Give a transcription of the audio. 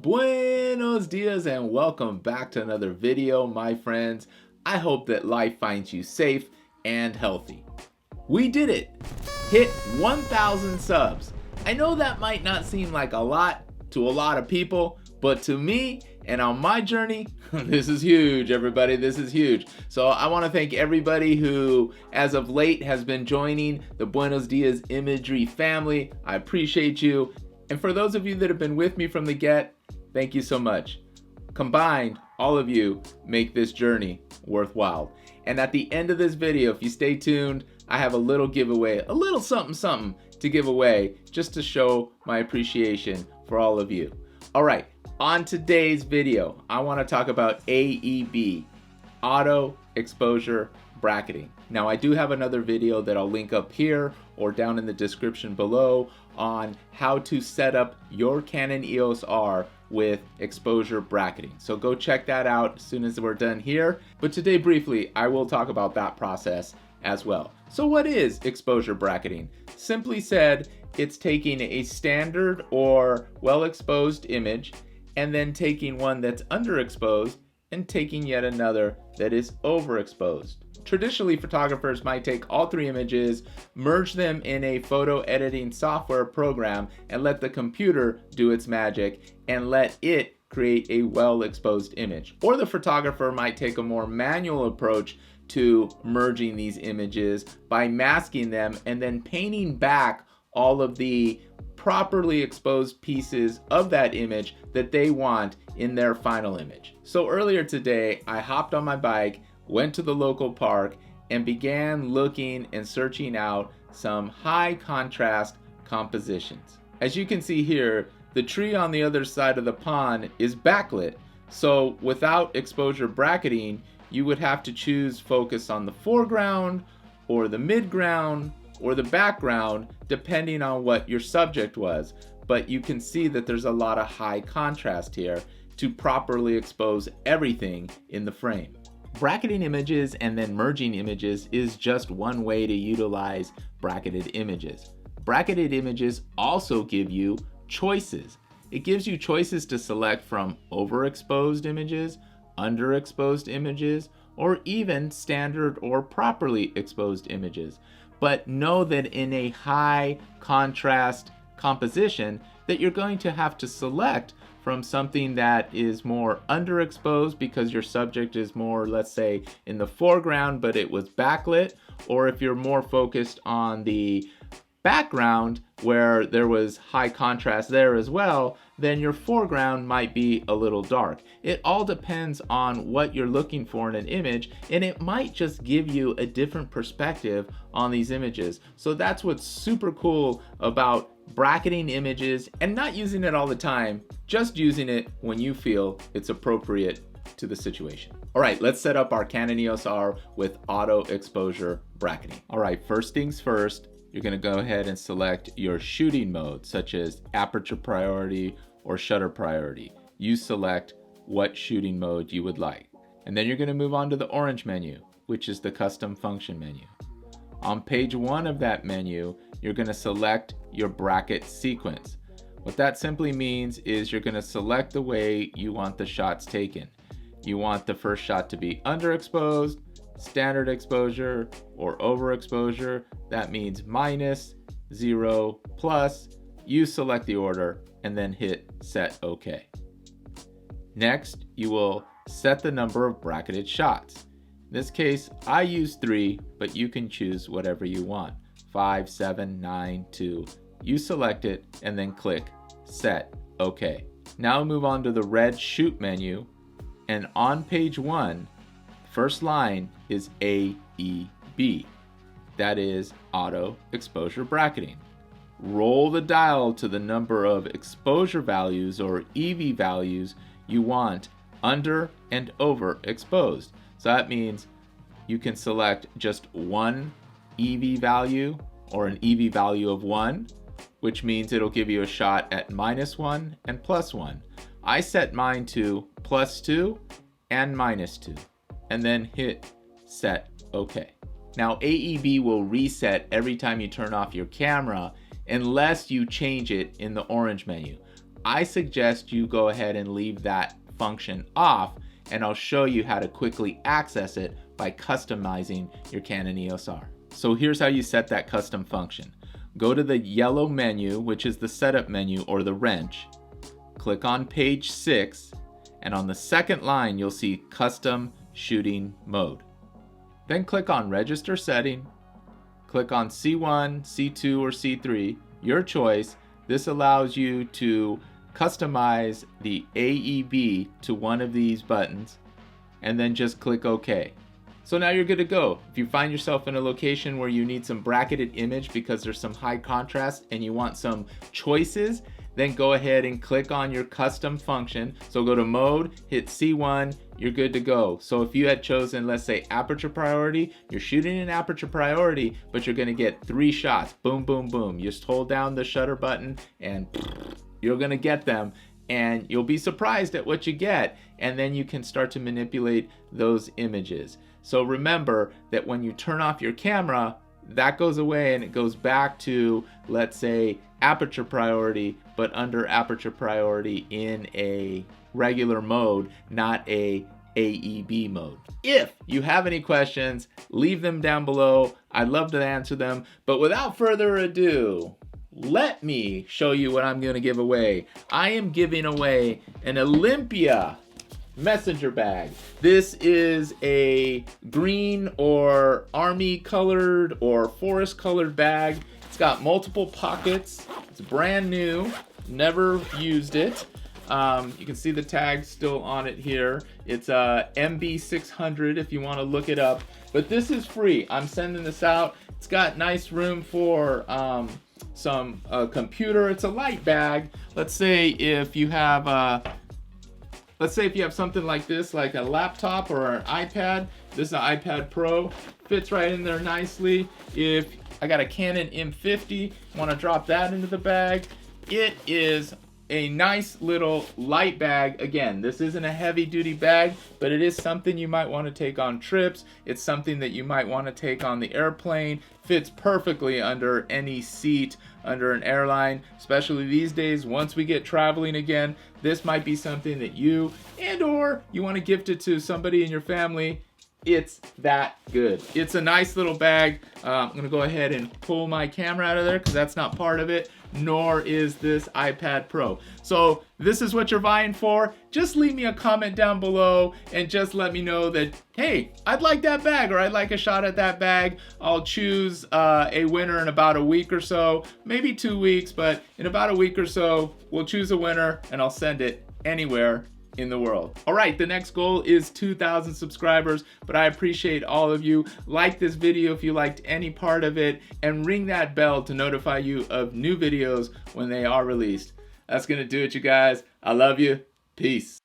Buenos dias and welcome back to another video, my friends. I hope that life finds you safe and healthy. We did it! Hit 1,000 subs. I know that might not seem like a lot to a lot of people, but to me and on my journey, this is huge, everybody. This is huge. So I want to thank everybody who, as of late, has been joining the Buenos Dias Imagery family. I appreciate you. And for those of you that have been with me from the get, thank you so much. Combined, all of you make this journey worthwhile. And at the end of this video, if you stay tuned, I have a little giveaway, a little something to give away just to show my appreciation for all of you. All right, on today's video, I want to talk about AEB, auto exposure bracketing. Now, I do have another video that I'll link up here or down in the description below on how to set up your Canon EOS R with exposure bracketing. So go check that out as soon as we're done here. But today, briefly, I will talk about that process as well. So what is exposure bracketing? Simply said, it's taking a standard or well-exposed image and then taking one that's underexposed and taking yet another that is overexposed. Traditionally, photographers might take all three images, merge them in a photo editing software program, and let the computer do its magic and let it create a well-exposed image. Or the photographer might take a more manual approach to merging these images by masking them and then painting back all of the properly exposed pieces of that image that they want in their final image. So earlier today, I hopped on my bike, went to the local park, and began looking and searching out some high contrast compositions. As you can see here, the tree on the other side of the pond is backlit. So without exposure bracketing, you would have to choose focus on the foreground or the midground or the background, depending on what your subject was. But you can see that there's a lot of high contrast here to properly expose everything in the frame. Bracketing images and then merging images is just one way to utilize bracketed images. Bracketed images also give you choices. It gives you choices to select from overexposed images, underexposed images, or even standard or properly exposed images. But know that in a high contrast composition that you're going to have to select from something that is more underexposed because your subject is more, let's say, in the foreground, but it was backlit, or if you're more focused on the background where there was high contrast there as well, then your foreground might be a little dark. It all depends on what you're looking for in an image, and it might just give you a different perspective on these images. So that's what's super cool about bracketing images and not using it all the time, just using it when you feel it's appropriate to the situation. All right, let's set up our Canon EOS R with auto exposure bracketing. All right, first things first, you're going to go ahead and select your shooting mode, such as aperture priority or shutter priority. You select what shooting mode you would like. And then you're going to move on to the orange menu, which is the custom function menu. On page 1 of that menu, you're going to select your bracket sequence. What that simply means is you're going to select the way you want the shots taken. You want the first shot to be underexposed, standard exposure, or overexposure. That means minus, 0, plus. You select the order and then hit set OK. Next, you will set the number of bracketed shots. In this case, I use 3, but you can choose whatever you want. 5, 7, 9, 2. You select it and then click set OK. Now move on to the red shoot menu, and on page 1, first line is AEB. That is auto exposure bracketing. Roll the dial to the number of exposure values or EV values you want under and over exposed. So that means you can select just one EV value or an EV value of 1, which means it'll give you a shot at -1 and +1. I set mine to +2 and -2, and then hit set OK. Now AEB will reset every time you turn off your camera unless you change it in the orange menu. I suggest you go ahead and leave that function off, and I'll show you how to quickly access it by customizing your Canon EOS R. So here's how you set that custom function. Go to the yellow menu, which is the setup menu or the wrench. Click on page 6, and on the second line you'll see custom shooting mode. Then click on register setting. Click on C1, C2, or C3, your choice. This allows you to customize the AEB to one of these buttons, and then just click OK. So now you're good to go. If you find yourself in a location where you need some bracketed image because there's some high contrast and you want some choices, then go ahead and click on your custom function. So go to mode, hit C1, you're good to go. So if you had chosen, let's say, aperture priority, you're shooting in aperture priority, but you're gonna get 3 shots, boom, boom, boom. You just hold down the shutter button and you're gonna get them, and you'll be surprised at what you get, and then you can start to manipulate those images. So remember that when you turn off your camera, that goes away and it goes back to, let's say, aperture priority, but under aperture priority in a regular mode, not a AEB mode. If you have any questions, leave them down below. I'd love to answer them, but without further ado, let me show you what I'm going to give away. I am giving away an Olympia messenger bag. This is a green or army colored or forest colored bag. It's got multiple pockets. It's brand new, never used it. You can see the tag still on it here. It's a MB600 if you want to look it up, but this is free. I'm sending this out. It's got nice room for some computer. It's a light bag. Let's say if you have something like this, like a laptop or an iPad. This is an iPad Pro. Fits right in there nicely. If I got a Canon M50, want to drop that into the bag. It is a nice little light bag. Again, this isn't a heavy duty bag, but it is something you might want to take on trips. It's something that you might want to take on the airplane. Fits perfectly under any seat, under an airline, especially these days. Once we get traveling again, this might be something that you or you want to gift it to somebody in your family. It's that good. It's a nice little bag. I'm gonna go ahead and pull my camera out of there because that's not part of it, nor is this iPad Pro. So this is what you're vying for. Just leave me a comment down below and just let me know that, hey, I'd like that bag, or I'd like a shot at that bag. I'll choose a winner in about a week or so, maybe 2 weeks, but in about a week or so, we'll choose a winner and I'll send it anywhere in the world. All right, the next goal is 2,000 subscribers, but I appreciate all of you. Like this video if you liked any part of it, and ring that bell to notify you of new videos when they are released. That's gonna do it, you guys. I love you. Peace.